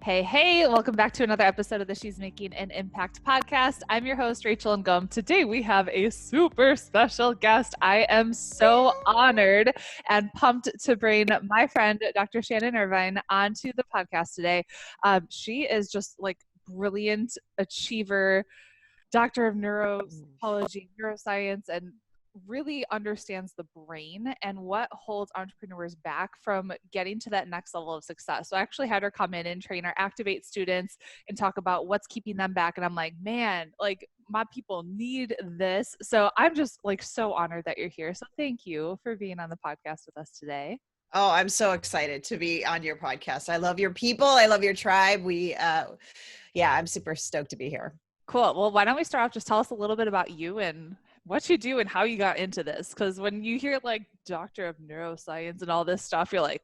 Hey, hey, welcome back to another episode of the She's Making an Impact podcast. I'm your host, Rachel Ngom. Today we have a super special guest. I am so honored and pumped to bring my friend, Dr. Shannon Irvine, onto the podcast today. She is just like brilliant achiever, doctor of neuropsychology, neuroscience, and really understands the brain and what holds entrepreneurs back from getting to that next level of success. So I actually had her come in and train our Activate students and talk about what's keeping them back. And I'm like, man, like my people need this. So I'm just like so honored that you're here. So thank you for being on the podcast with us today. Oh, I'm so excited to be on your podcast. I love your people. I love your tribe. I'm super stoked to be here. Cool. Well, why don't we start off? Just tell us a little bit about you and what you do and how you got into this. Because when you hear like doctor of neuroscience and all this stuff, you're like,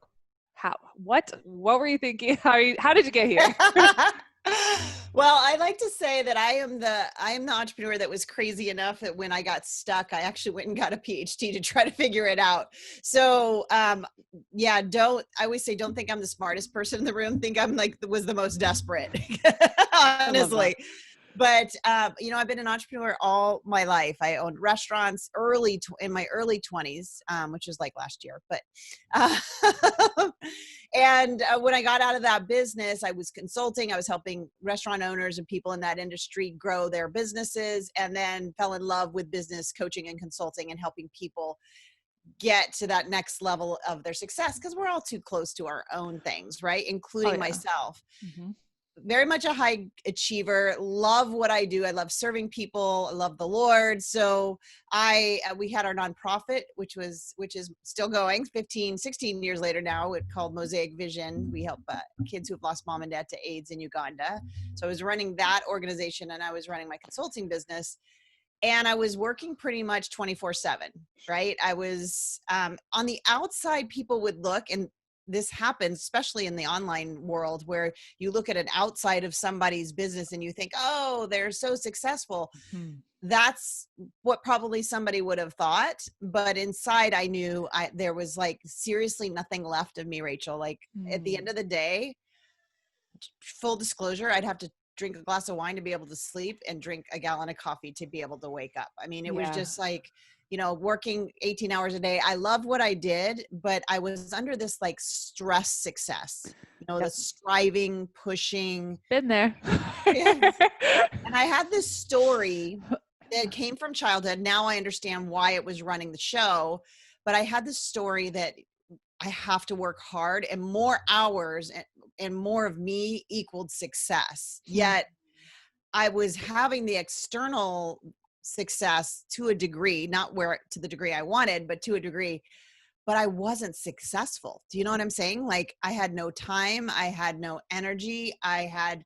how? What were you thinking? How did you get here? Well, I like to say that I am the entrepreneur that was crazy enough that when I got stuck, I actually went and got a PhD to try to figure it out. So, I always say, don't think I'm the smartest person in the room. Think I'm was the most desperate, honestly. But, I've been an entrepreneur all my life. I owned restaurants in my early 20s, which is like last year. But, when I got out of that business, I was consulting. I was helping restaurant owners and people in that industry grow their businesses, and then fell in love with business coaching and consulting and helping people get to that next level of their success, because we're all too close to our own things, right? Including myself. Mm-hmm. Very much a high achiever, love what I do. I love serving people. I love the Lord. So we had our nonprofit, which is still going 16 years later now. It's called Mosaic Vision. We help kids who have lost mom and dad to AIDS in Uganda. So I was running that organization, and I was running my consulting business, and I was working pretty much 24/7, right? I was on the outside, people would look, and this happens, especially in the online world, where you look at an outside of somebody's business and you think, oh, they're so successful. Mm-hmm. That's what probably somebody would have thought. But inside, I knew there was like seriously nothing left of me, Rachel. Like at the end of the day, full disclosure, I'd have to drink a glass of wine to be able to sleep and drink a gallon of coffee to be able to wake up. I mean, it was just like, working 18 hours a day. I loved what I did, but I was under this like stress success, the striving, pushing. Been there. And I had this story that came from childhood. Now I understand why it was running the show, but I had this story that I have to work hard, and more hours and more of me equaled success. Yet I was having the external success to a degree, not to the degree I wanted, but to a degree, but I wasn't successful. Do you know what I'm saying? Like I had no time, I had no energy, I had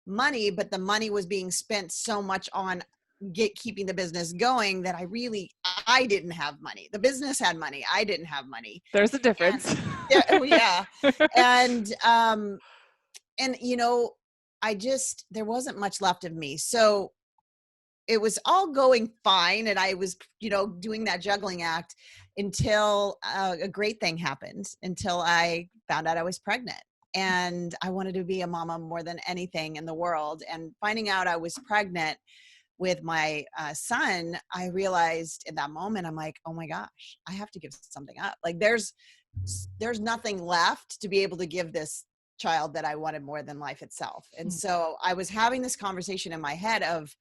money, but the money was being spent so much on keeping the business going that I didn't have money. The business had money. I didn't have money. There's a difference. There wasn't much left of me. So it was all going fine. And I was, doing that juggling act until a great thing happened, until I found out I was pregnant. And I wanted to be a mama more than anything in the world. And finding out I was pregnant with my son, I realized in that moment, I'm like, oh my gosh, I have to give something up. Like there's nothing left to be able to give this child that I wanted more than life itself. And so I was having this conversation in my head of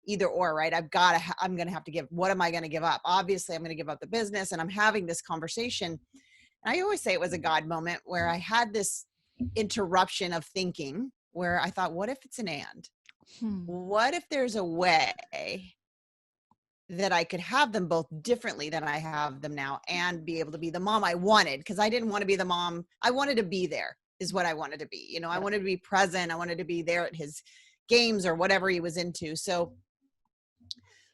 either or, right? I'm going to have to give, what am I going to give up? Obviously I'm going to give up the business, and I'm having this conversation. And I always say it was a God moment where I had this interruption of thinking where I thought, what if it's an and? What if there's a way that I could have them both differently than I have them now and be able to be the mom I wanted? Because I didn't want to be the mom. I wanted to be there is what I wanted to be. I wanted to be present. I wanted to be there at his games or whatever he was into. So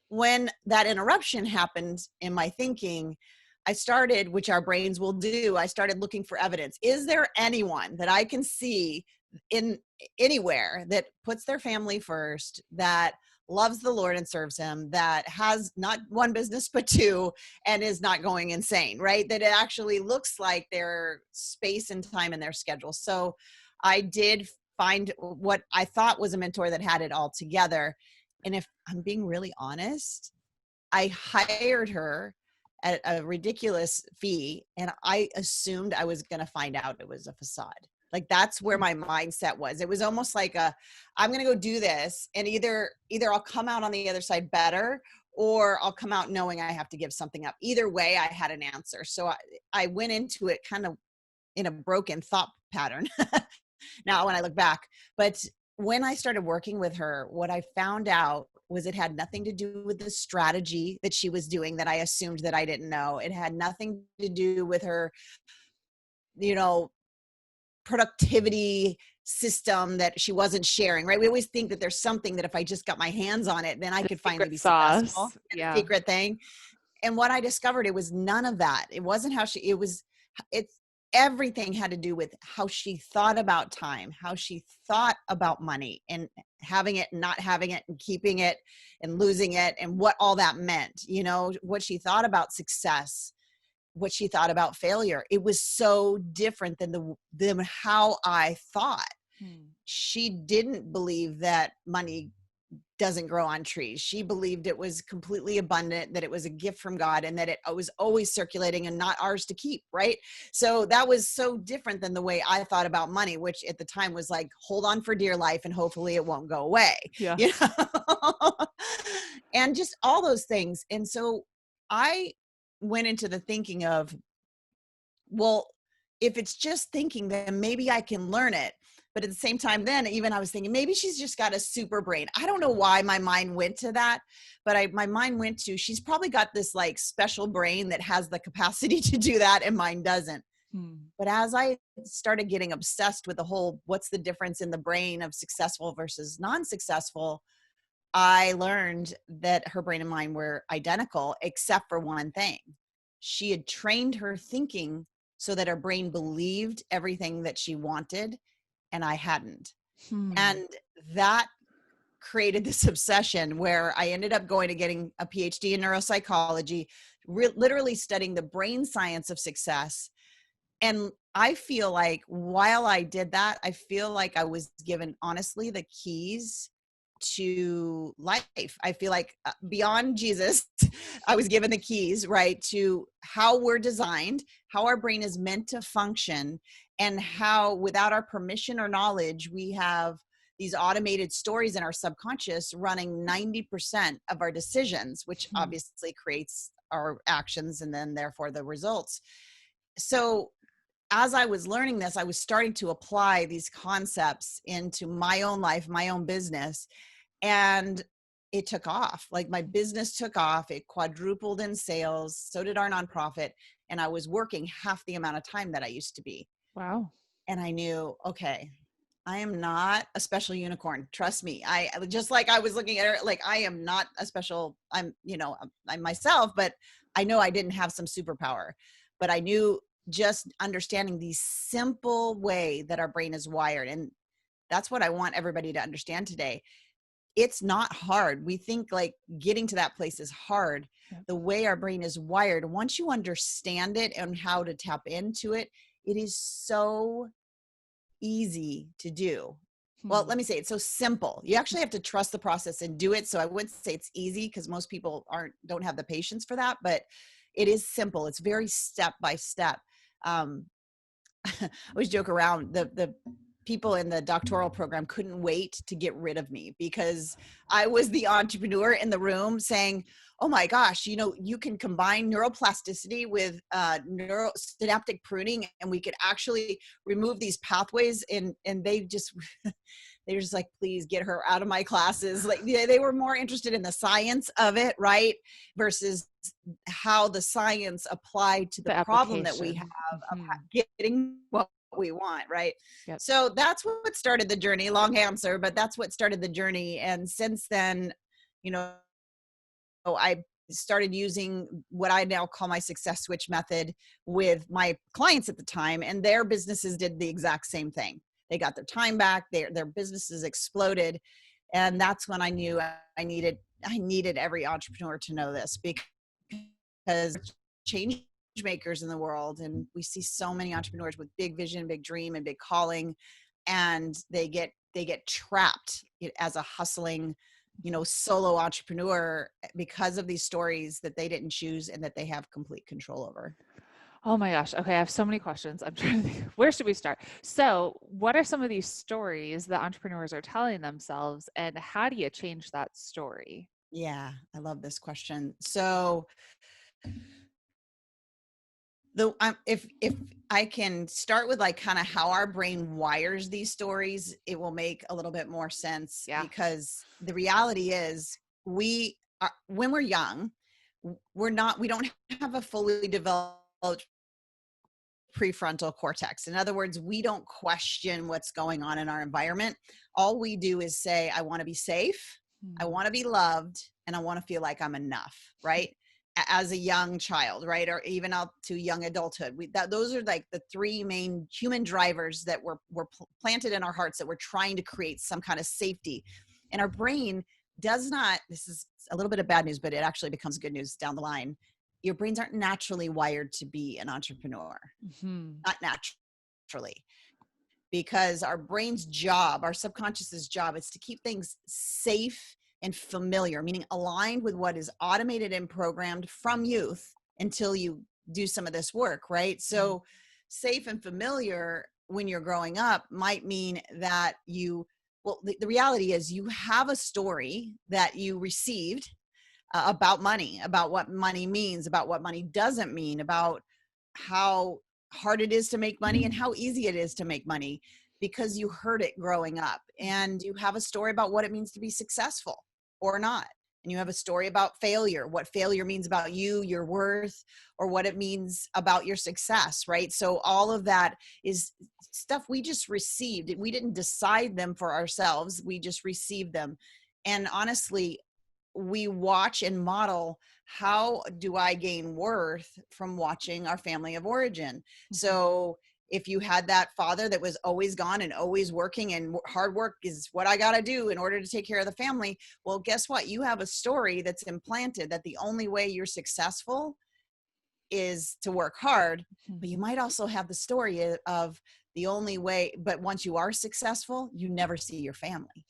when that interruption happened in my thinking, I started, which our brains will do, I started looking for evidence. Is there anyone that I can see in anywhere that puts their family first, that loves the Lord and serves him, that has not one business but two, and is not going insane, right? That it actually looks like their space and time in their schedule. So I did find what I thought was a mentor that had it all together. And if I'm being really honest, I hired her at a ridiculous fee, and I assumed I was going to find out it was a facade. Like, that's where my mindset was. It was almost like I'm going to go do this, and either I'll come out on the other side better, or I'll come out knowing I have to give something up. Either way, I had an answer. So I went into it kind of in a broken thought pattern now when I look back. But when I started working with her, what I found out was it had nothing to do with the strategy that she was doing that I assumed that I didn't know. It had nothing to do with her, productivity system that she wasn't sharing, right? We always think that there's something that if I just got my hands on it, then I could finally be successful. Yeah. Secret thing. And what I discovered, it was none of that. It wasn't how it's everything had to do with how she thought about time, how she thought about money, and having it and not having it, and keeping it and losing it, and what all that meant, what she thought about success, what she thought about failure. It was so different than how I thought. She didn't believe that money doesn't grow on trees. She believed it was completely abundant, that it was a gift from God, and that it was always circulating and not ours to keep, right? So that was so different than the way I thought about money, which at the time was like, hold on for dear life and hopefully it won't go away. Yeah. And just all those things. And so I went into the thinking of, well, if it's just thinking, then maybe I can learn it. But at the same time, then even I was thinking, maybe she's just got a super brain. I don't know why my mind went to that, but my mind went to, she's probably got this like special brain that has the capacity to do that, and mine doesn't. But as I started getting obsessed with the whole, what's the difference in the brain of successful versus non-successful, I learned that her brain and mine were identical, except for one thing. She had trained her thinking so that her brain believed everything that she wanted, and I hadn't. And that created this obsession where I ended up going to getting a PhD in neuropsychology, literally studying the brain science of success. And I feel like while I did that, I feel like I was given, honestly, the keys to life. I feel like beyond Jesus, I was given the keys, right, to how we're designed, how our brain is meant to function, and how without our permission or knowledge, we have these automated stories in our subconscious running 90% of our decisions, which obviously creates our actions and then therefore the results. So as I was learning this, I was starting to apply these concepts into my own life, my own business. And it took off. Like, my business took off. It quadrupled in sales. So did our nonprofit. And I was working half the amount of time that I used to be. Wow. And I knew, okay, I am not a special unicorn. Trust me. I just, like, I was looking at her, like, I am not a special, I'm myself, but I know I didn't have some superpower. But I knew, just understanding the simple way that our brain is wired. And that's what I want everybody to understand today. It's not hard. We think like getting to that place is hard. The way our brain is wired, once you understand it and how to tap into it, it is so easy to do. Well, let me say, it's so simple. You actually have to trust the process and do it. So I wouldn't say it's easy, because most people don't have the patience for that, but it is simple. It's very step by step. I always joke around, the people in the doctoral program couldn't wait to get rid of me, because I was the entrepreneur in the room saying, oh my gosh, you can combine neuroplasticity with neurosynaptic pruning, and we could actually remove these pathways. And they're just like, please get her out of my classes. Like, they were more interested in the science of it, right? Versus how the science applied to the problem that we have of getting what we want, right? Yep. So that's what started the journey. Long answer, but that's what started the journey. And since then, I started using what I now call my success switch method with my clients at the time, and their businesses did the exact same thing. They got their time back, their businesses exploded. And that's when I knew I needed every entrepreneur to know this, because change makers in the world, and we see so many entrepreneurs with big vision, big dream, and big calling, and they get trapped as a hustling, solo entrepreneur because of these stories that they didn't choose and that they have complete control over. Oh my gosh. Okay, I have so many questions. I'm trying to think, where should we start? So, what are some of these stories that entrepreneurs are telling themselves, and how do you change that story? Yeah, I love this question. So if I can start with like kind of how our brain wires these stories, it will make a little bit more sense, Yeah. because the reality is we are, when we're young, we don't have a fully developed prefrontal cortex. In other words, we don't question what's going on in our environment. All we do is say, I want to be safe, I want to be loved, and I want to feel like I'm enough, right? As a young child, right? Or even up to young adulthood. Those are like the three main human drivers that were planted in our hearts, that we're trying to create some kind of safety. And our brain does not, this is a little bit of bad news, but it actually becomes good news down the line. Your brains aren't naturally wired to be an entrepreneur. Not naturally, because our brain's job, our subconscious's job, is to keep things safe and familiar, meaning aligned with what is automated and programmed from youth until you do some of this work, right? So safe and familiar when you're growing up might mean that the reality is you have a story that you received about money, about what money means, about what money doesn't mean, about how hard it is to make money and how easy it is to make money, because you heard it growing up. And you have a story about what it means to be successful or not. And you have a story about failure, what failure means about you, your worth, or what it means about your success, right? So all of that is stuff we just received. We didn't decide them for ourselves. We just received them. And honestly, we watch and model, how do I gain worth from watching our family of origin. So if you had that father that was always gone and always working, and hard work is what I got to do in order to take care of the family, well, guess what? You have a story that's implanted that the only way you're successful is to work hard. But you might also have the story of the only way, but once you are successful, you never see your family.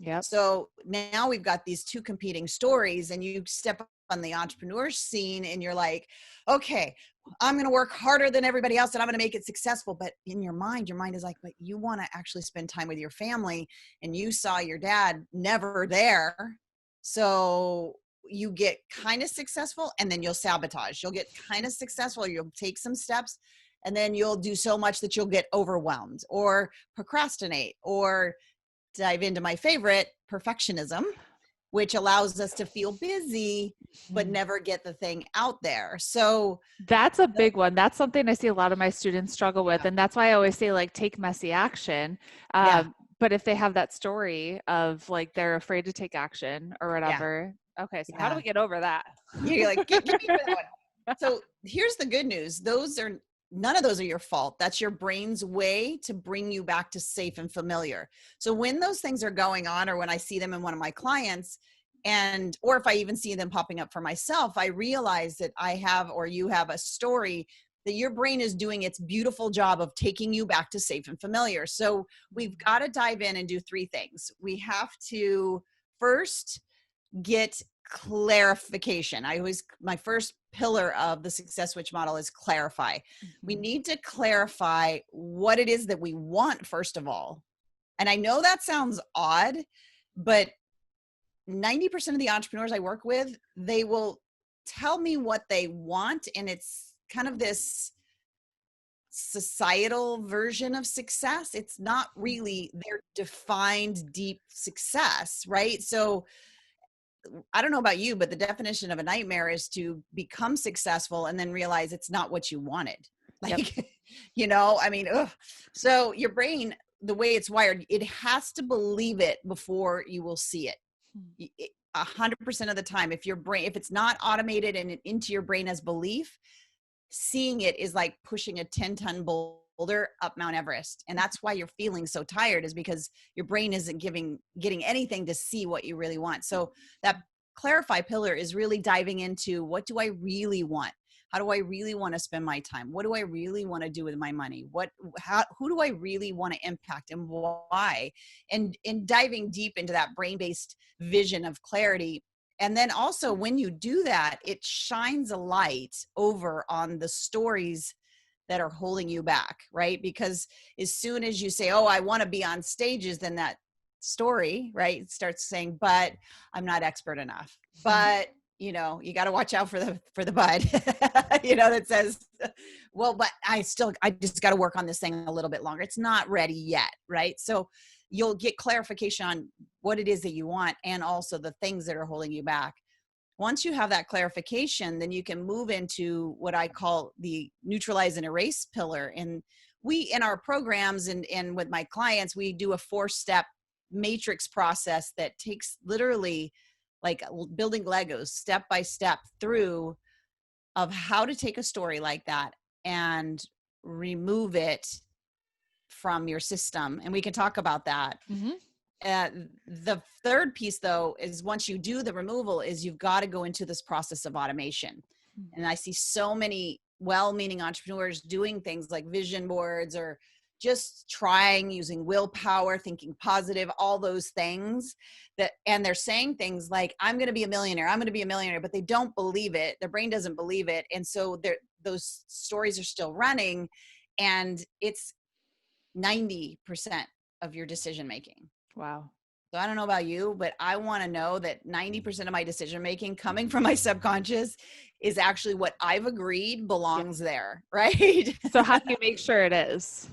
Yep. So now we've got these two competing stories, and you step on the entrepreneur scene and you're like, okay, I'm going to work harder than everybody else and I'm going to make it successful. But in your mind is like, but you want to actually spend time with your family, and you saw your dad never there. So you get kind of successful, and then you'll sabotage. You'll get kind of successful, you'll take some steps, and then you'll do so much that you'll get overwhelmed or procrastinate, or dive into my favorite, perfectionism, which allows us to feel busy but never get the thing out there. So that's a big one. That's something I see a lot of my students struggle with. And that's why I always say, like, take messy action. But if they have that story of like, they're afraid to take action or whatever. Okay. So how do we get over that? You're like, give me that one. So here's the good news. None of those are your fault. That's your brain's way to bring you back to safe and familiar. So when those things are going on, or when I see them in one of my clients, or if I even see them popping up for myself, I realize that I have, or you have, a story that your brain is doing its beautiful job of taking you back to safe and familiar. So we've got to dive in and do three things. We have to first get clarification. My first pillar of the success switch model is clarify. We need to clarify what it is that we want, first of all. And I know that sounds odd, but 90% of the entrepreneurs I work with, they will tell me what they want. And it's kind of this societal version of success. It's not really their defined deep success, right? So I don't know about you, but the definition of a nightmare is to become successful and then realize it's not what you wanted. Like, So your brain, the way it's wired, it has to believe it before you will see it. 100% of the time, if it's not automated and into your brain as belief, seeing it is like pushing a 10-ton boulder up Mount Everest. And that's why you're feeling so tired, is because your brain isn't getting anything to see what you really want. So that clarify pillar is really diving into, what do I really want? How do I really want to spend my time? What do I really want to do with my money? Who do I really want to impact and why? And diving deep into that brain-based vision of clarity. And then also when you do that, it shines a light over on the stories that are holding you back, right? Because as soon as you say, oh, I want to be on stages, then that story, right, starts saying, but I'm not expert enough. But you know, you got to watch out for the bud, you know, that says, well, but I just got to work on this thing a little bit longer. It's not ready yet, right? So you'll get clarification on what it is that you want and also the things that are holding you back. Once you have that clarification, then you can move into what I call the neutralize and erase pillar. And we, in our programs and with my clients, we do a 4-step matrix process that takes literally like building Legos step by step through of how to take a story like that and remove it from your system. And we can talk about that. Mm-hmm. The third piece though, is once you do the removal is you've got to go into this process of automation. And I see so many well-meaning entrepreneurs doing things like vision boards or just trying using willpower, thinking positive, all those things and they're saying things like, I'm going to be a millionaire, I'm going to be a millionaire, but they don't believe it. Their brain doesn't believe it. And so those stories are still running and it's 90% of your decision-making. Wow. So I don't know about you, but I want to know that 90% of my decision-making coming from my subconscious is actually what I've agreed belongs there, right? So how do you make sure it is?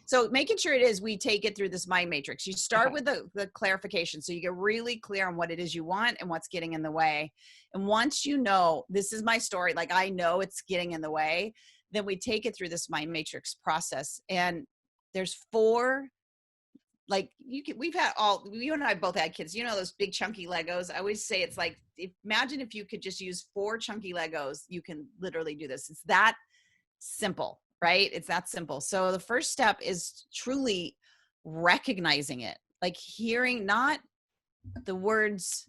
So making sure it is, we take it through this mind matrix. You start with the clarification. So you get really clear on what it is you want and what's getting in the way. And once you know, this is my story, like I know it's getting in the way, then we take it through this mind matrix process. And there's 4, like we've had you and I both had kids, you know, those big chunky Legos. I always say it's like, imagine if you could just use 4 chunky Legos, you can literally do this. It's that simple, right? It's that simple. So the first step is truly recognizing it, like hearing not the words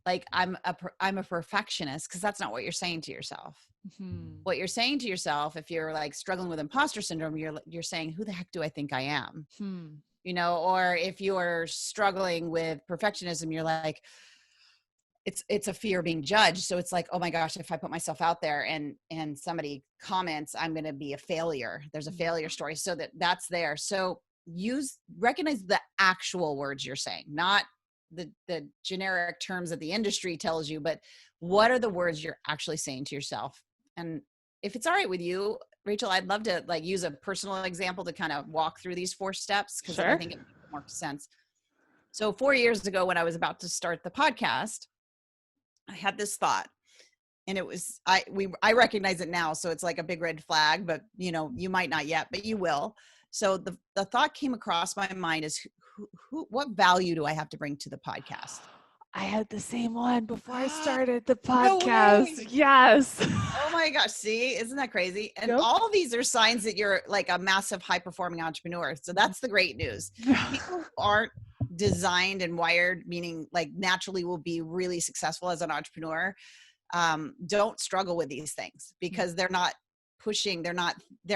like I'm a perfectionist, because that's not what you're saying to yourself. Mm-hmm. What you're saying to yourself, if you're like struggling with imposter syndrome, you're saying, who the heck do I think I am? You know, or if you're struggling with perfectionism, you're like, it's a fear of being judged. So it's like, oh my gosh, if I put myself out there and somebody comments, I'm going to be a failure. There's a failure story. So that's there. So recognize the actual words you're saying, not the generic terms that the industry tells you, but what are the words you're actually saying to yourself? And if it's all right with you, Rachel, I'd love to like use a personal example to kind of walk through these 4 steps, because I think it makes more sense. So 4 years ago, when I was about to start the podcast, I had this thought, and it was, I recognize it now. So it's like a big red flag, but you know, you might not yet, but you will. So the thought came across my mind is what value do I have to bring to the podcast? I had the same one before I started the podcast. No, yes. Oh my gosh. See, isn't that crazy? And all these are signs that you're like a massive high performing entrepreneur. So that's the great news. People aren't designed and wired, meaning like naturally will be really successful as an entrepreneur. Don't struggle with these things because they're not pushing, they're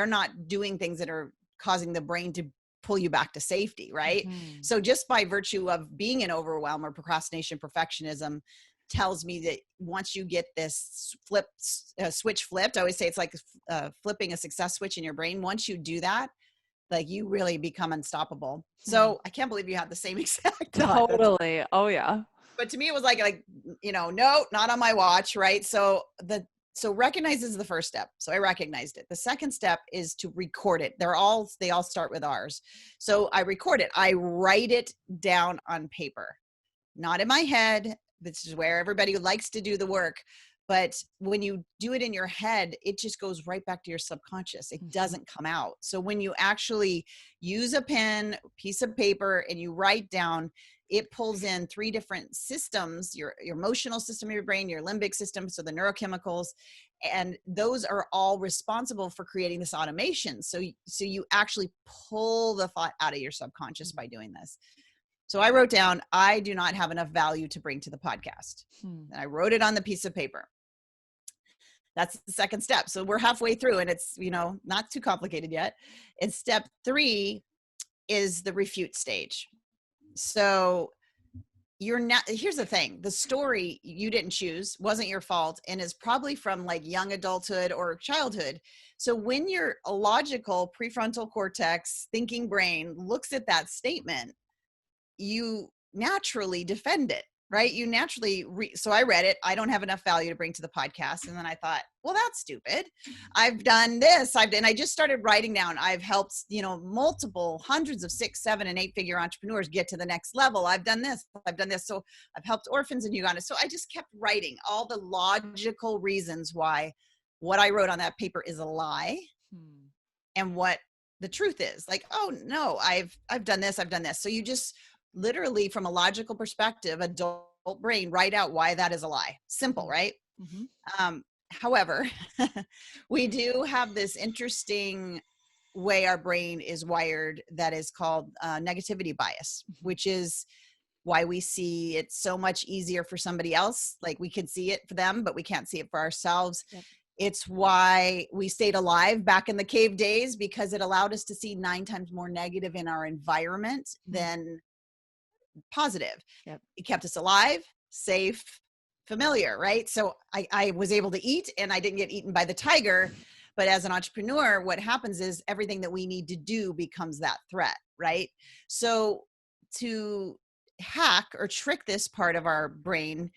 not doing things that are causing the brain to pull you back to safety, right? Mm-hmm. So just by virtue of being in overwhelm or procrastination, perfectionism tells me that once you get this switch flipped, I always say it's like flipping a success switch in your brain. Once you do that, like you really become unstoppable. So I can't believe you had the same exact thought. Totally. Oh yeah. But to me, it was like, you know, no, not on my watch. Right. So recognize is the first step. So I recognized it. The second step is to record it. They all start with R's. So I record it. I write it down on paper, not in my head. This is where everybody likes to do the work. But when you do it in your head, it just goes right back to your subconscious. It doesn't come out. So when you actually use a pen, piece of paper, and you write down, it pulls in 3 different systems, your emotional system of your brain, your limbic system, so the neurochemicals, and those are all responsible for creating this automation. So you actually pull the thought out of your subconscious by doing this. So I wrote down, I do not have enough value to bring to the podcast. And I wrote it on the piece of paper. That's the second step. So we're halfway through, and it's, not too complicated yet. And step 3 is the refute stage. So here's the thing, the story you didn't choose, wasn't your fault, and is probably from like young adulthood or childhood. So when your logical prefrontal cortex thinking brain looks at that statement, you naturally defend it, right? You naturally so I read it. I don't have enough value to bring to the podcast. And then I thought, well, that's stupid. I've done this. And I just started writing down. I've helped, multiple hundreds of 6, 7, and 8 figure entrepreneurs get to the next level. I've done this. I've done this. So I've helped orphans in Uganda. So I just kept writing all the logical reasons why what I wrote on that paper is a lie, and what the truth is. Like, oh no, I've done this. I've done this. So you just literally, from a logical perspective, adult brain, write out why that is a lie. Simple, right? However, we do have this interesting way our brain is wired that is called negativity bias, which is why we see it so much easier for somebody else. Like, we can see it for them, but we can't see it for ourselves. Yep. It's why we stayed alive back in the cave days, because it allowed us to see 9 times more negative in our environment than positive. Yep. It kept us alive, safe, familiar, right? So I was able to eat, and I didn't get eaten by the tiger. But as an entrepreneur, what happens is everything that we need to do becomes that threat, right? So to hack or trick this part of our brain,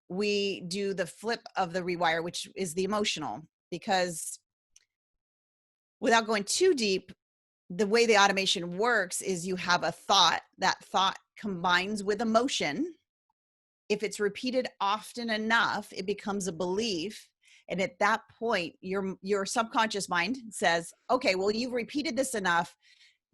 we do the flip of the rewire, which is the emotional. Because without going too deep, the way the automation works is you have a thought. That thought combines with emotion. If it's repeated often enough, it becomes a belief. And at that point, your subconscious mind says, okay, well, you've repeated this enough.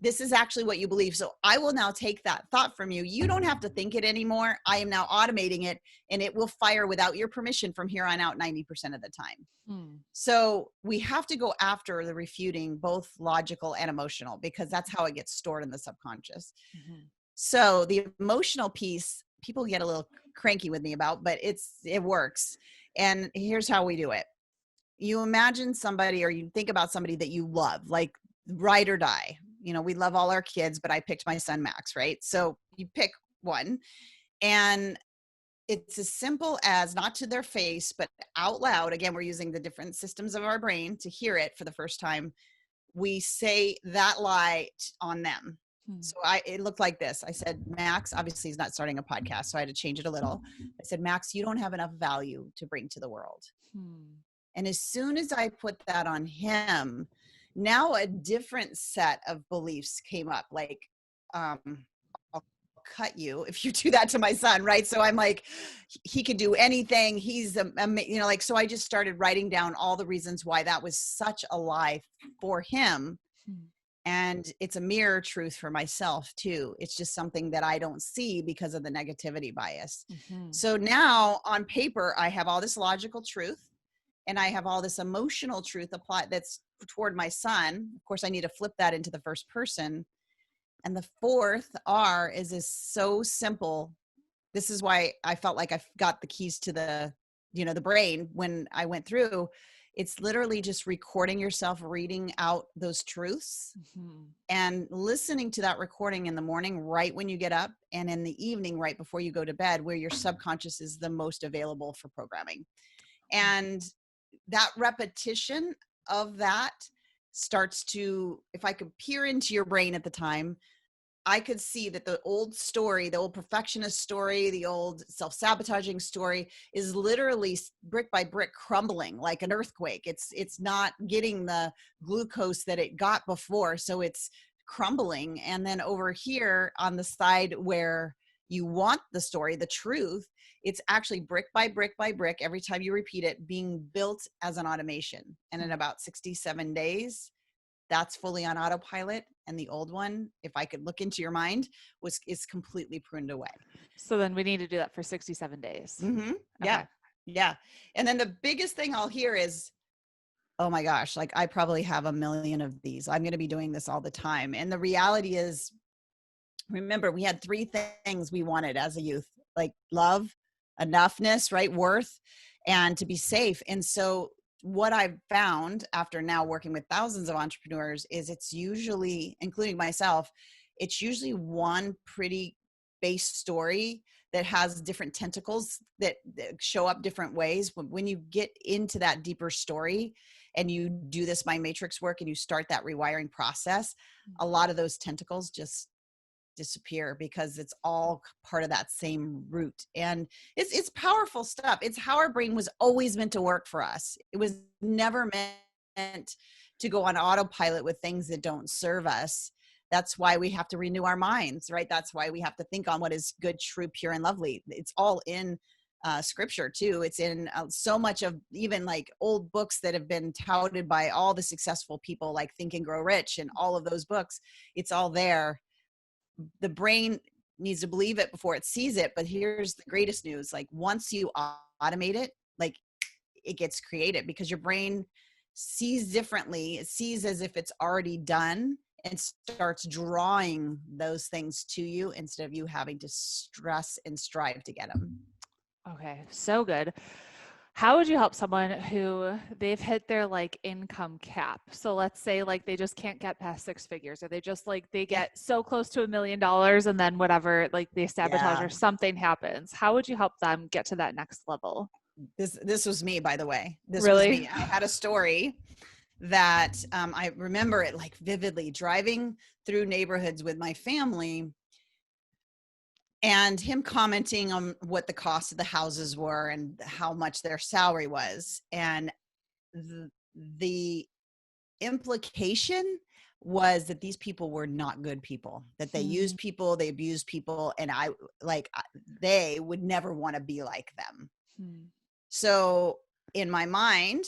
This is actually what you believe. So I will now take that thought from you. You don't have to think it anymore. I am now automating it, and it will fire without your permission from here on out 90% of the time. So we have to go after the refuting, both logical and emotional, because that's how it gets stored in the subconscious. So the emotional piece, people get a little cranky with me about, but it works. And here's how we do it. You imagine somebody, or you think about somebody that you love, like ride or die. We love all our kids, but I picked my son, Max, right? So you pick one, and it's as simple as, not to their face, but out loud. Again, we're using the different systems of our brain to hear it for the first time. We say that lie on them. So it looked like this. I said, Max, obviously he's not starting a podcast, so I had to change it a little. I said, Max, you don't have enough value to bring to the world. And as soon as I put that on him, now a different set of beliefs came up. Like, I'll cut you if you do that to my son, right? So I'm like, he could do anything. He's, so I just started writing down all the reasons why that was such a lie for him. And it's a mirror truth for myself too. It's just something that I don't see because of the negativity bias. So now on paper, I have all this logical truth, and I have all this emotional truth applied that's toward my son. Of course, I need to flip that into the first person. And the fourth R is so simple. This is why I felt like I got the keys to the brain when I went through. It's literally just recording yourself reading out those truths and listening to that recording in the morning, right when you get up, and in the evening, right before you go to bed, where your subconscious is the most available for programming. And that repetition of that starts to, if I could peer into your brain at the time, I could see that the old story, the old perfectionist story, the old self-sabotaging story is literally brick by brick crumbling like an earthquake. It's not getting the glucose that it got before. So it's crumbling. And then over here on the side where you want the story, the truth, it's actually brick by brick by brick, every time you repeat it, being built as an automation. And in about 67 days, that's fully on autopilot. And the old one, if I could look into your mind, is completely pruned away. So then we need to do that for 67 days. Yeah. Okay. Yeah. And then the biggest thing I'll hear is, oh my gosh, like I probably have 1 million of these. I'm going to be doing this all the time. And the reality is, remember, we had 3 things we wanted as a youth, like love, enoughness, right? Worth, and to be safe. And so what I've found after now working with thousands of entrepreneurs is it's usually, including myself, it's usually one pretty base story that has different tentacles that show up different ways. When you get into that deeper story and you do this mind matrix work and you start that rewiring process, a lot of those tentacles just disappear because it's all part of that same root. And it's powerful stuff. It's how our brain was always meant to work for us. It was never meant to go on autopilot with things that don't serve us. That's why we have to renew our minds, right? That's why we have to think on what is good, true, pure, and lovely. It's all in scripture too. It's in so much of even like old books that have been touted by all the successful people like Think and Grow Rich and all of those books. It's all there. The brain needs to believe it before it sees it. But here's the greatest news. Like once you automate it, like it gets created because your brain sees differently. It sees as if it's already done and starts drawing those things to you instead of you having to stress and strive to get them. Okay, so good. How would you help someone who they've hit their like income cap? So let's say like they just can't get past six figures, or they just like they get so close to $1 million and then whatever, like they sabotage or something happens. How would you help them get to that next level? This was me, by the way. This Really? was me. I had a story that I remember it like vividly, driving through neighborhoods with my family and him commenting on what the cost of the houses were and how much their salary was. And the implication was that these people were not good people, that they used people, they abused people. And they would never want to be like them. So in my mind,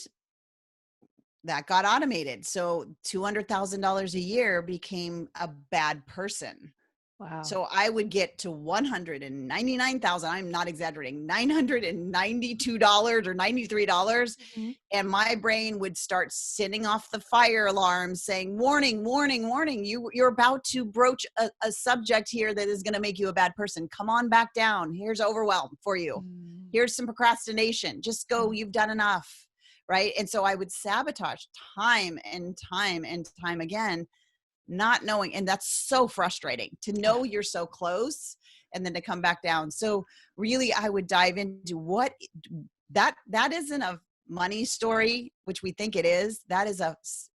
that got automated. So $200,000 a year became a bad person. Wow. So I would get to $199,000. I'm not exaggerating, $992 or $93. And my brain would start sending off the fire alarm saying, warning, warning, warning. You're about to broach a subject here that is going to make you a bad person. Come on back down. Here's overwhelm for you. Here's some procrastination. Just go. You've done enough. Right. And so I would sabotage time and time and time again, not knowing. And that's so frustrating to know you're so close and then to come back down. So really, I would dive into what that isn't a money story, which we think it is. That is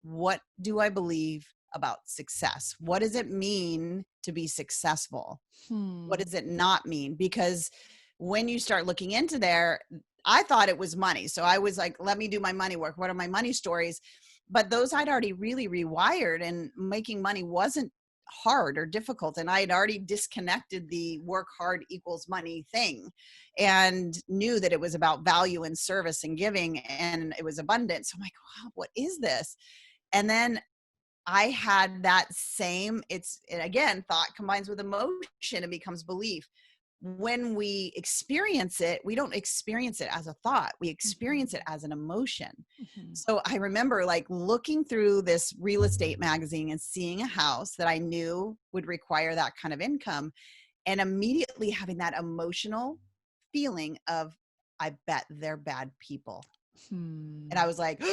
what do I believe about success? What does it mean to be successful? What does it not mean? Because when you start looking into there, I thought it was money. So I was like, let me do my money work. What are my money stories? But those I'd already really rewired, and making money wasn't hard or difficult. And I had already disconnected the work hard equals money thing and knew that it was about value and service and giving, and it was abundance. So I'm like, wow, what is this? And then I had that same, again, thought combines with emotion and becomes belief. When we experience it, we don't experience it as a thought. We experience it as an emotion. So I remember like looking through this real estate magazine and seeing a house that I knew would require that kind of income, and immediately having that emotional feeling of, I bet they're bad people. And I was like,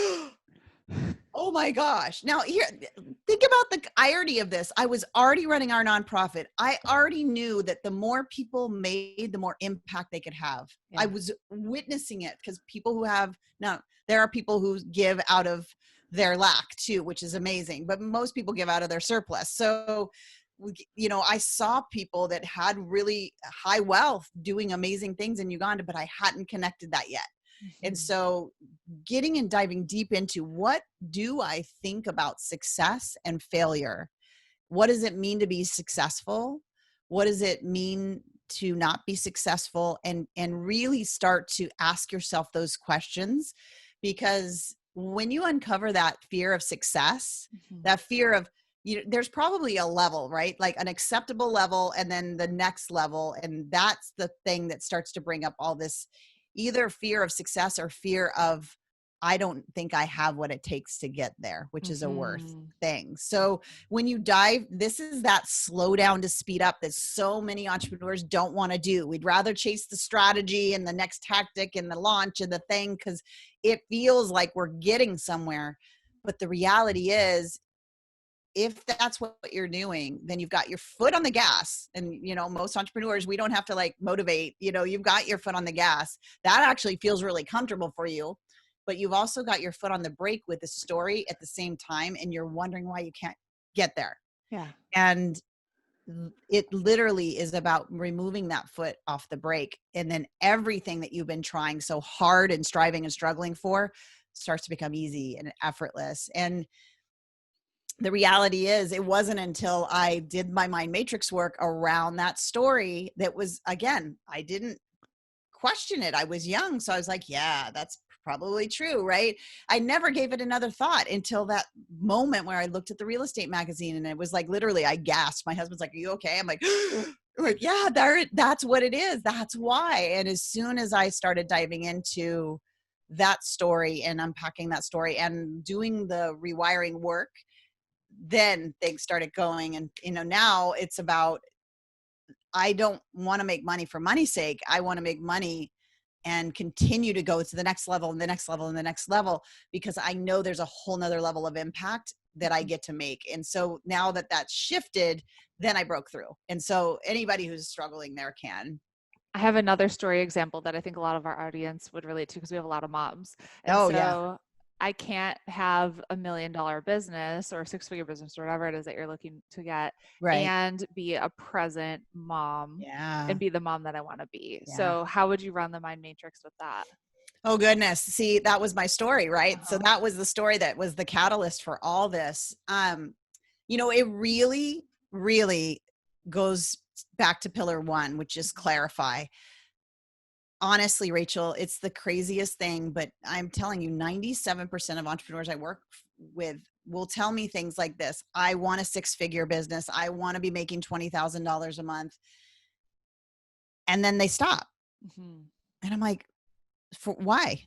oh my gosh. Now here, think about the irony of this. I was already running our nonprofit. I already knew that the more people made, the more impact they could have. I was witnessing it because people who have, now there are people who give out of their lack too, which is amazing, but most people give out of their surplus. So, I saw people that had really high wealth doing amazing things in Uganda, but I hadn't connected that yet. And so getting and diving deep into what do I think about success and failure? What does it mean to be successful? What does it mean to not be successful? And really start to ask yourself those questions, because when you uncover that fear of success, that fear of, there's probably a level, right? Like an acceptable level and then the next level. And that's the thing that starts to bring up all this, either fear of success or fear of I don't think I have what it takes to get there, which is a worth Mhm. thing. So when you dive, this is that slow down to speed up that so many entrepreneurs don't want to do. We'd rather chase the strategy and the next tactic and the launch and the thing because it feels like we're getting somewhere. But the reality is, if that's what you're doing, then you've got your foot on the gas. And, you know, most entrepreneurs, we don't have to like motivate, you know, you've got your foot on the gas. That actually feels really comfortable for you, but you've also got your foot on the brake with the story at the same time. And you're wondering why you can't get there. Yeah. And it literally is about removing that foot off the brake. And then everything that you've been trying so hard and striving and struggling for starts to become easy and effortless. And the reality is, it wasn't until I did my mind matrix work around that story that was, again, I didn't question it. I was young. So I was like, yeah, that's probably true. Right. I never gave it another thought until that moment where I looked at the real estate magazine and it was like, literally, I gasped. My husband's like, are you okay? I'm like, yeah, that's what it is. That's why. And as soon as I started diving into that story and unpacking that story and doing the rewiring work, then things started going. And, you know, now it's about, I don't want to make money for money's sake. I want to make money and continue to go to the next level and the next level and the next level, because I know there's a whole nother level of impact that I get to make. And so now that that's shifted, then I broke through. And so anybody who's struggling there can. I have another story example that I think a lot of our audience would relate to because we have a lot of moms. And Oh yeah. so I can't have $1 million business or a 6-figure business or whatever it is that you're looking to get Right. and be a present mom Yeah. and be the mom that I want to be. Yeah. So how would you run the mind matrix with that? Oh goodness. See, that was my story, right? So Uh-huh. that was the story that was the catalyst for all this. You know, it really, really goes back to pillar one, which is clarify. Honestly, Rachel, it's the craziest thing, but I'm telling you, 97% of entrepreneurs I work with will tell me things like this. I want a 6-figure business. I want to be making $20,000 a month. And then they stop. Mm-hmm. And I'm like, for why?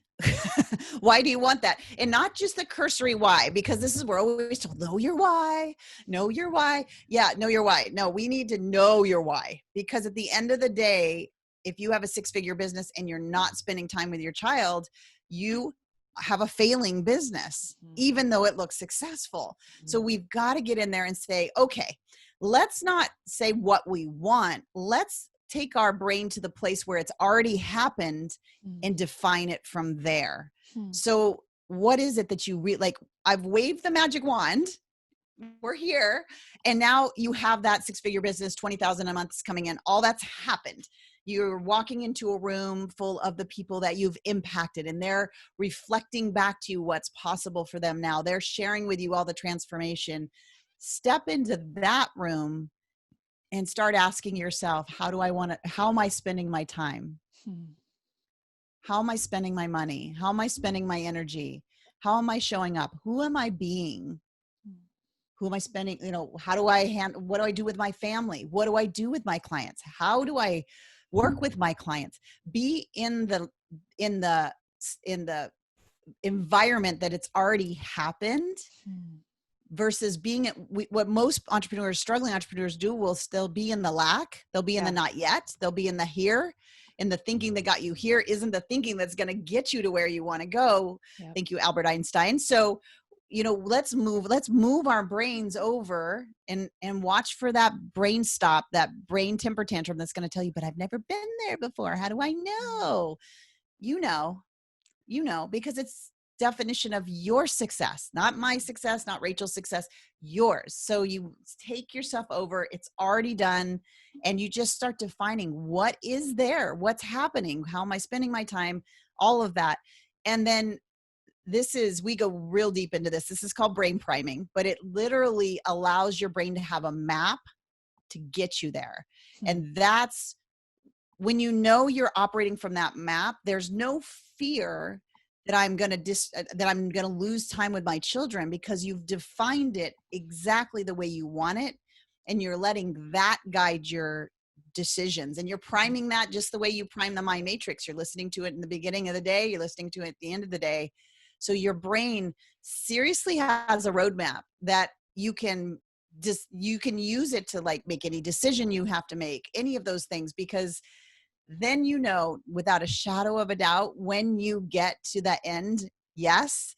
Why do you want that? And not just the cursory why, because this is where we're always told, know your why, know your why. Yeah, know your why. No, we need to know your why, because at the end of the day, if you have a 6-figure business and you're not spending time with your child, you have a failing business, even though it looks successful. So we've got to get in there and say, okay, let's not say what we want. Let's take our brain to the place where it's already happened and define it from there. So what is it that you like? I've waved the magic wand. We're here. And now you have that 6-figure business, 20,000 a month is coming in. All that's happened. You're walking into a room full of the people that you've impacted, and they're reflecting back to you what's possible for them now. They're sharing with you all the transformation. Step into that room and start asking yourself, how am I spending my time? How am I spending my money? How am I spending my energy? How am I showing up? Who am I being? Who am I spending? You know, what do I do with my family? What do I do with my clients? How do I work with my clients? Be in the environment that it's already happened, versus being at what most struggling entrepreneurs do, will still be in the lack. They'll be in the not yet. They'll be in the here. And the thinking that got you here isn't the thinking that's going to get you to where you want to go. Yep. Thank you, Albert Einstein. So, you know, let's move our brains over and watch for that brain stop, that brain temper tantrum that's going to tell you, but I've never been there before. How do I know? You know, because it's definition of your success, not my success, not Rachel's success, yours. So you take yourself over, it's already done. And you just start defining what is there, what's happening, how am I spending my time, all of that. And then we go real deep into this. This is called brain priming, but it literally allows your brain to have a map to get you there. And that's when you know you're operating from that map, there's no fear that I'm going to lose time with my children, because you've defined it exactly the way you want it. And you're letting that guide your decisions, and you're priming that just the way you prime the mind matrix. You're listening to it in the beginning of the day. You're listening to it at the end of the day. So your brain seriously has a roadmap that you can use it to like make any decision you have to make, any of those things, because then you know without a shadow of a doubt when you get to the end, yes,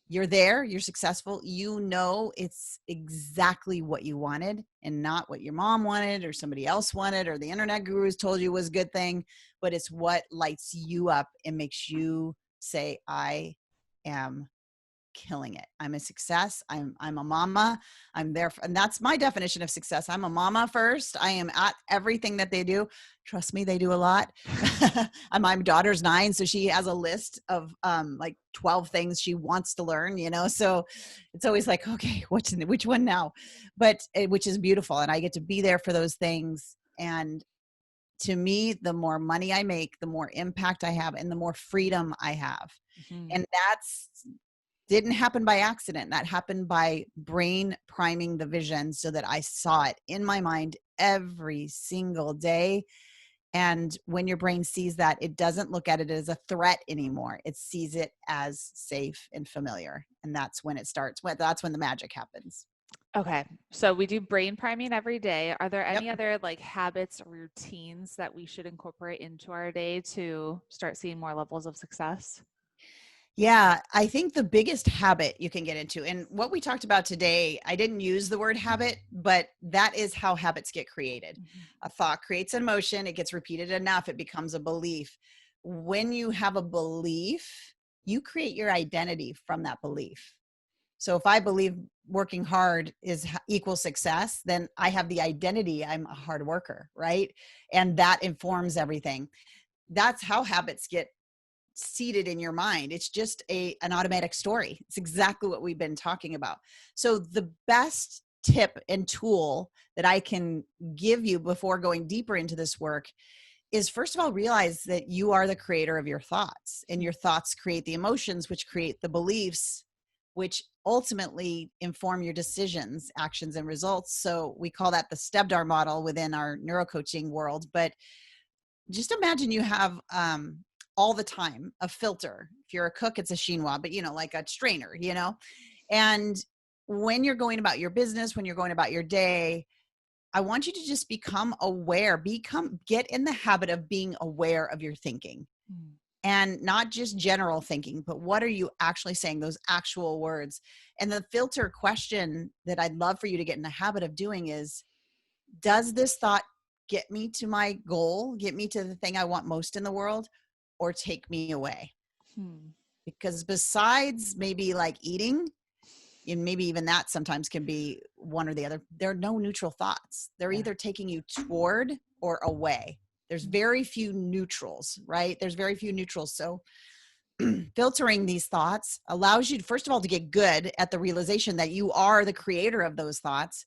you're there, you're successful, you know it's exactly what you wanted and not what your mom wanted or somebody else wanted or the internet gurus told you was a good thing, but it's what lights you up and makes you say, I am killing it. I'm a success. I'm a mama. I'm there. And that's my definition of success. I'm a mama first. I am at everything that they do. Trust me, they do a lot. My daughter's 9. So she has a list of like 12 things she wants to learn, you know? So it's always like, okay, which one now? But which is beautiful. And I get to be there for those things. And to me, the more money I make, the more impact I have and the more freedom I have. And that's didn't happen by accident. That happened by brain priming the vision so that I saw it in my mind every single day. And when your brain sees that, it doesn't look at it as a threat anymore. It sees it as safe and familiar. And that's when it starts. That's when the magic happens. Okay. So we do brain priming every day. Are there any Yep. other like habits or routines that we should incorporate into our day to start seeing more levels of success? Yeah, I think the biggest habit you can get into, and what we talked about today, I didn't use the word habit, but that is how habits get created. A thought creates an emotion, it gets repeated enough, it becomes a belief. When you have a belief, you create your identity from that belief. So if I believe working hard equals success, then I have the identity, I'm a hard worker, right? And that informs everything. That's how habits get seated in your mind. It's just an automatic story. It's exactly what we've been talking about. So the best tip and tool that I can give you before going deeper into this work is, first of all, realize that you are the creator of your thoughts, and your thoughts create the emotions, which create the beliefs, which ultimately inform your decisions, actions, and results. So we call that the STEBDAR model within our neurocoaching world. But just imagine you have all the time a filter. If you're a cook, it's a chinois, but like a strainer, and when you're going about your business, when you're going about your day, I want you to just become aware, get in the habit of being aware of your thinking. And not just general thinking, but what are you actually saying, those actual words? And the filter question that I'd love for you to get in the habit of doing is, does this thought get me to my goal, get me to the thing I want most in the world, or take me away? Because besides maybe like eating, and maybe even that sometimes can be one or the other, there are no neutral thoughts. They're either taking you toward or away. There's very few neutrals, right? There's very few neutrals. So filtering these thoughts allows you, first of all, to get good at the realization that you are the creator of those thoughts.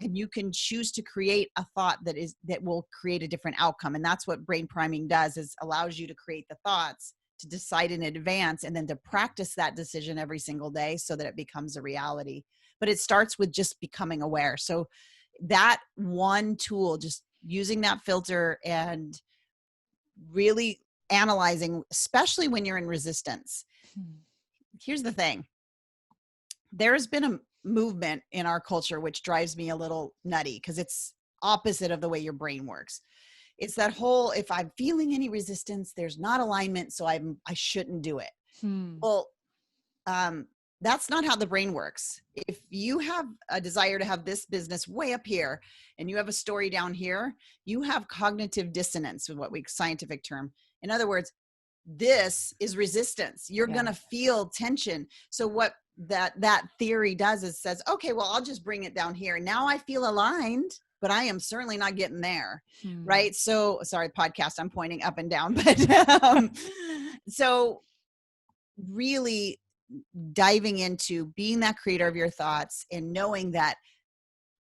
And you can choose to create a thought that will create a different outcome. And that's what brain priming does, is allows you to create the thoughts, to decide in advance, and then to practice that decision every single day so that it becomes a reality. But it starts with just becoming aware. So that one tool, just using that filter and really analyzing, especially when you're in resistance. Here's the thing. There's been a movement in our culture which drives me a little nutty, because it's opposite of the way your brain works. It's that whole, if I'm feeling any resistance, there's not alignment, so I shouldn't do it. Well, that's not how the brain works. If you have a desire to have this business way up here and you have a story down here, you have cognitive dissonance, with what we scientific term. In other words, this is resistance. You're going to feel tension. So what that theory does is says, okay, well, I'll just bring it down here. Now I feel aligned, but I am certainly not getting there. Right. So sorry, podcast, I'm pointing up and down, but so really diving into being that creator of your thoughts and knowing that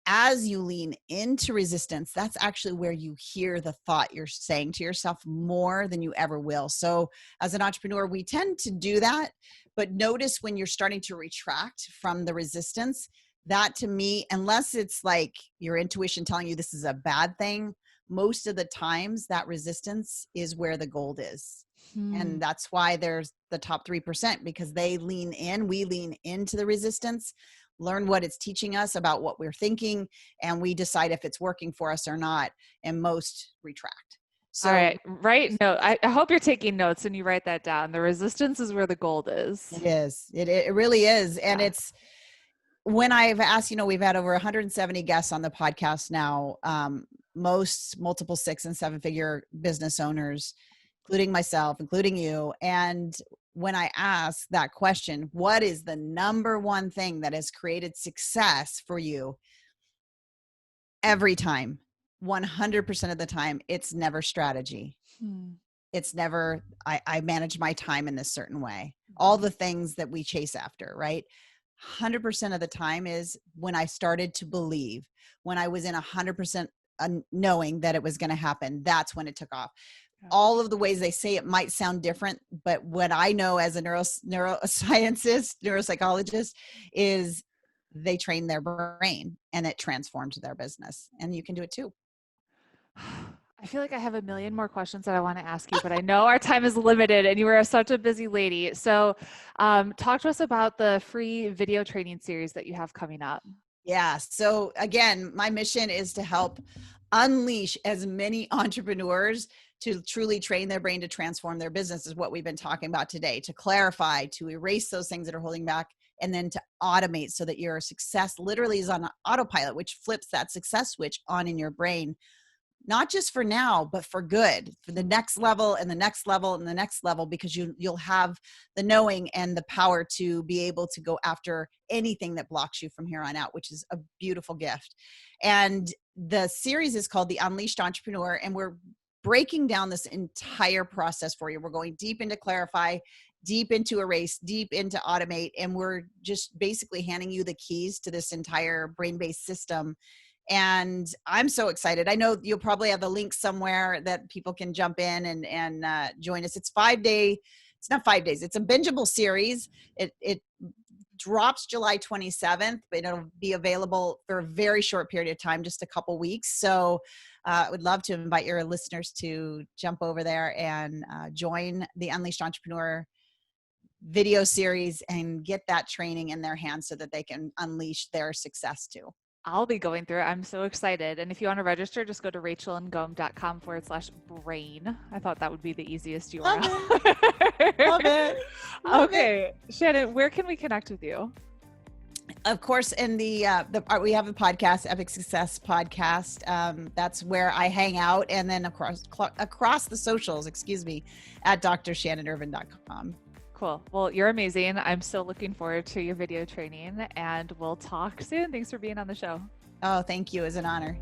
as you lean into resistance, that's actually where you hear the thought you're saying to yourself more than you ever will. So as an entrepreneur, we tend to do that, but notice when you're starting to retract from the resistance, that to me, unless it's like your intuition telling you this is a bad thing, most of the times that resistance is where the gold is. And that's why there's the top 3%, because they lean in, we lean into the resistance, learn what it's teaching us about what we're thinking, and we decide if it's working for us or not, and most retract. So, all right, write note. I hope you're taking notes and you write that down. The resistance is where the gold is. it is. It really is. And it's when I've asked, we've had over 170 guests on the podcast now, most multiple 6 and 7 figure business owners, including myself, including you. And when I ask that question, what is the number one thing that has created success for you? Every time, 100% of the time, it's never strategy. It's never, I manage my time in this certain way. All the things that we chase after, right? 100% of the time is when I started to believe, when I was in 100% knowing that it was going to happen. That's when it took off. All of the ways they say it might sound different, but what I know as a neuroscientist, neuropsychologist, is they train their brain and it transforms their business. And you can do it too. I feel like I have a million more questions that I want to ask you, but I know our time is limited and you are such a busy lady. So talk to us about the free video training series that you have coming up. Yeah. So again, my mission is to help unleash as many entrepreneurs to truly train their brain to transform their business, is what we've been talking about today, to clarify, to erase those things that are holding back, and then to automate so that your success literally is on autopilot, which flips that success switch on in your brain, not just for now, but for good, for the next level and the next level and the next level, because you'll have the knowing and the power to be able to go after anything that blocks you from here on out, which is a beautiful gift. And the series is called The Unleashed Entrepreneur, and we're breaking down this entire process for you. We're going deep into clarify, deep into erase, deep into automate, and we're just basically handing you the keys to this entire brain-based system. And I'm so excited. I know you'll probably have the link somewhere that people can jump in and join us. It's 5 day. It's not 5 days. It's a bingeable series. It drops July 27th, but it'll be available for a very short period of time, just a couple weeks. So I would love to invite your listeners to jump over there and join the Unleashed Entrepreneur video series and get that training in their hands so that they can unleash their success too. I'll be going through it. I'm so excited. And if you want to register, just go to rachelandgom.com/brain. I thought that would be the easiest URL. Love it. Okay. Shannon, where can we connect with you? Of course, in we have the podcast, Epic Success Podcast. That's where I hang out. And then of course, across the socials, at drshannonirvine.com. Cool. Well, you're amazing. I'm so looking forward to your video training, and we'll talk soon. Thanks for being on the show. Oh, thank you. It's an honor.